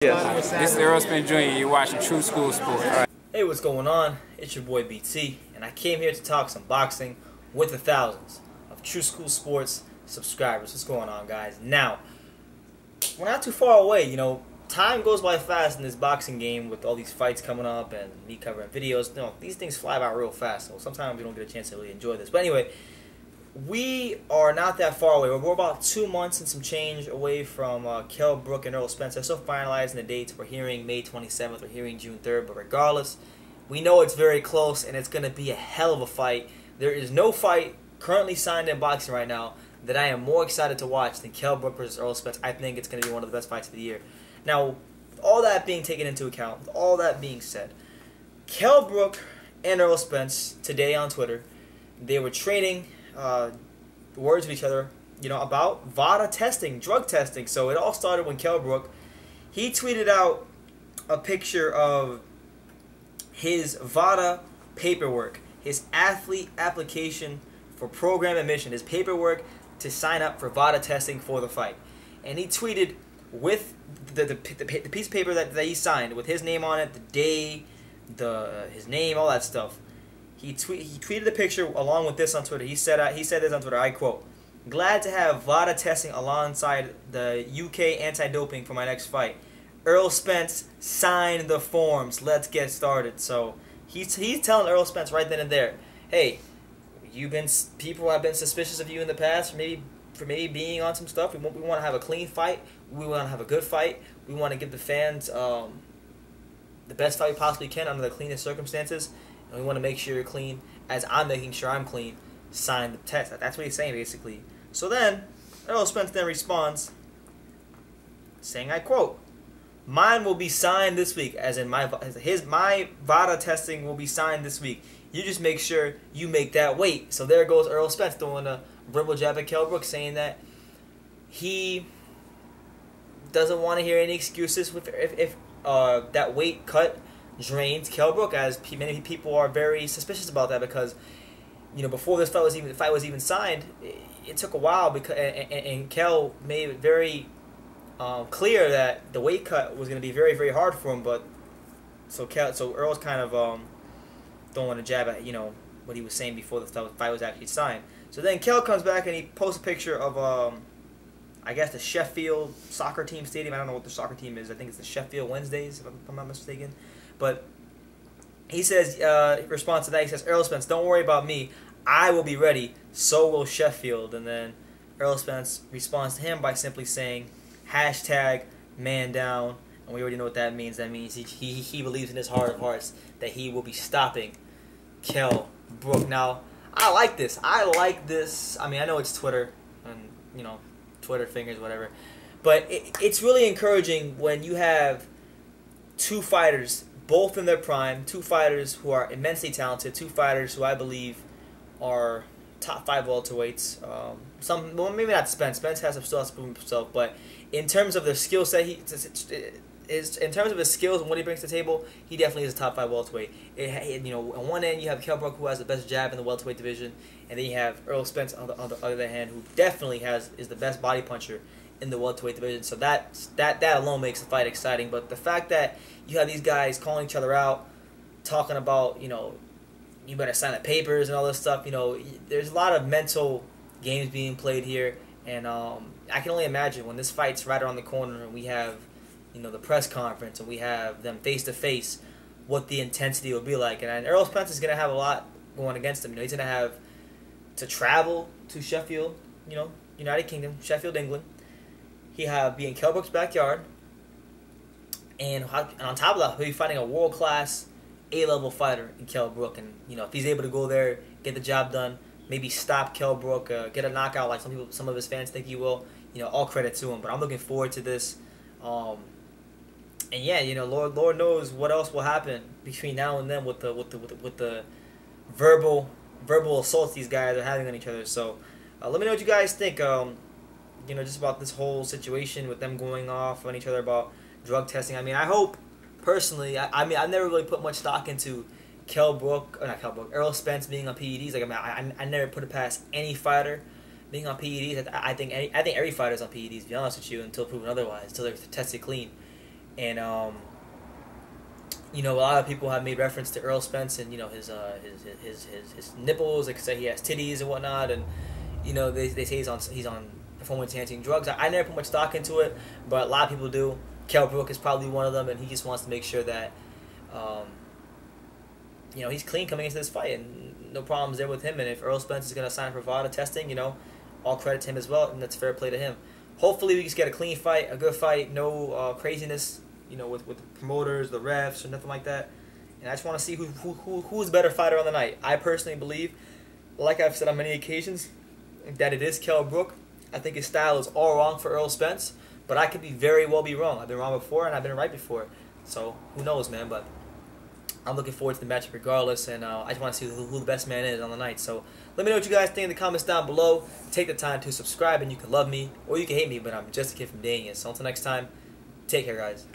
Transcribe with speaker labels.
Speaker 1: Yes. This is Errol Spence Jr. You're watching True School Sports. All right.
Speaker 2: Hey, what's going on? It's your boy BT, and I came here to talk some boxing with the thousands of True School Sports subscribers. What's going on, guys? Now, we're not too far away. You know, time goes by fast in this boxing game with all these fights coming up and me covering videos. You know, these things fly by real fast, so sometimes we don't get a chance to really enjoy this. But anyway, we are not that far away. We're about 2 months and some change away from Kell Brook and Errol Spence. They're still finalizing the dates. We're hearing May 27th. We're hearing June 3rd. But regardless, we know it's very close, and it's going to be a hell of a fight. There is no fight currently signed in boxing right now that I am more excited to watch than Kell Brook versus Errol Spence. I think it's going to be one of the best fights of the year. Now, with all that being taken into account, with all that being said, Kell Brook and Errol Spence today on Twitter, they were trading words with each other, you know, about VADA testing, drug testing. So it all started when Kell Brook, he tweeted out a picture of his VADA paperwork, his athlete application for program admission, his paperwork to sign up for VADA testing for the fight. And he tweeted with the piece of paper that he signed with his name on it, the day, his name, all that stuff. He tweeted the picture along with this on Twitter. He said this on Twitter, I quote, "Glad to have VADA testing alongside the UK anti-doping for my next fight. Errol Spence signed the forms. Let's get started." So he's telling Errol Spence right then and there, hey, people have been suspicious of you in the past for maybe being on some stuff. We want to have a clean fight. We want to have a good fight. We want to give the fans the best fight we possibly can under the cleanest circumstances. And we want to make sure you're clean, as I'm making sure I'm clean. Sign the test. That's what he's saying, basically. So then, Errol Spence then responds, saying, I quote, "Mine will be signed this week," as in my VADA testing will be signed this week. You just make sure you make that weight. So there goes Errol Spence throwing a verbal jab at Kell Brook, saying that he doesn't want to hear any excuses if that weight cut drains Kell Brook, as many people are very suspicious about that, because, you know, before this fight was even signed, it took a while, because and Kell made it very clear that the weight cut was going to be very, very hard for him. But so Earl's kind of throwing a jab at, you know, what he was saying before the fight was actually signed. So then Kell comes back and he posts a picture of I guess the Sheffield soccer team stadium. I don't know what the soccer team is. I think it's the Sheffield Wednesdays, if I'm not mistaken. But he says, in response to that, he says, "Errol Spence, don't worry about me. I will be ready. So will Sheffield." And then Errol Spence responds to him by simply saying, #man down. And we already know what that means. That means he believes in his heart of hearts that he will be stopping Kell Brook. Now, I like this. I mean, I know it's Twitter and, you know, Twitter fingers, whatever. But it's really encouraging when you have two fighters, both in their prime, two fighters who are immensely talented, two fighters who I believe are top 5 welterweights. Well, maybe not Spence. Spence still has to prove himself, but in terms of their skill set, in terms of his skills and what he brings to the table, he definitely is a top 5 welterweight. You know, on one end you have Kell Brook, who has the best jab in the welterweight division, and then you have Errol Spence on the other hand, who definitely is the best body puncher in the welterweight division. So that alone makes the fight exciting. But the fact that you have these guys calling each other out, talking about, you know, you better sign the papers and all this stuff, you know, there's a lot of mental games being played here. And I can only imagine when this fight's right around the corner and we have, you know, the press conference and we have them face to face, what the intensity will be like. And Errol Spence is going to have a lot going against him. You know, he's going to have to travel to Sheffield, you know, United Kingdom, Sheffield, England. He'll be in Kell Brook's backyard, and on top of that, he'll be fighting a world-class A-level fighter in Kell Brook. And, you know, if he's able to go there, get the job done, maybe stop Kell Brook, get a knockout like some of his fans think he will, you know, all credit to him. But I'm looking forward to this. And yeah, you know, Lord knows what else will happen between now and then with the verbal assaults these guys are having on each other. So let me know what you guys think. You know, just about this whole situation with them going off on each other about drug testing. I mean, I hope, personally, I mean, I've never really put much stock into Errol Spence being on PEDs. Like, I mean, I never put it past any fighter being on PEDs. I think every fighter's on PEDs, to be honest with you, until proven otherwise, until they're tested clean. And you know, a lot of people have made reference to Errol Spence and, you know, his nipples. They say he has titties and whatnot, and you know, they say he's on performance enhancing drugs. I never put much stock into it, but a lot of people do. Kell Brook is probably one of them, and he just wants to make sure that you know, he's clean coming into this fight, and no problems there with him. And if Errol Spence is going to sign for VADA testing, you know, all credit to him as well, and that's fair play to him. Hopefully, we just get a clean fight, a good fight, no craziness, you know, with the promoters, the refs, or nothing like that. And I just want to see who's the better fighter on the night. I personally believe, like I've said on many occasions, that it is Kell Brook. I think his style is all wrong for Errol Spence, but I could very well be wrong. I've been wrong before, and I've been right before. So, who knows, man, but I'm looking forward to the matchup regardless, and I just want to see who the best man is on the night. So let me know what you guys think in the comments down below. Take the time to subscribe, and you can love me, or you can hate me, but I'm just a kid from Daniel. So until next time, take care, guys.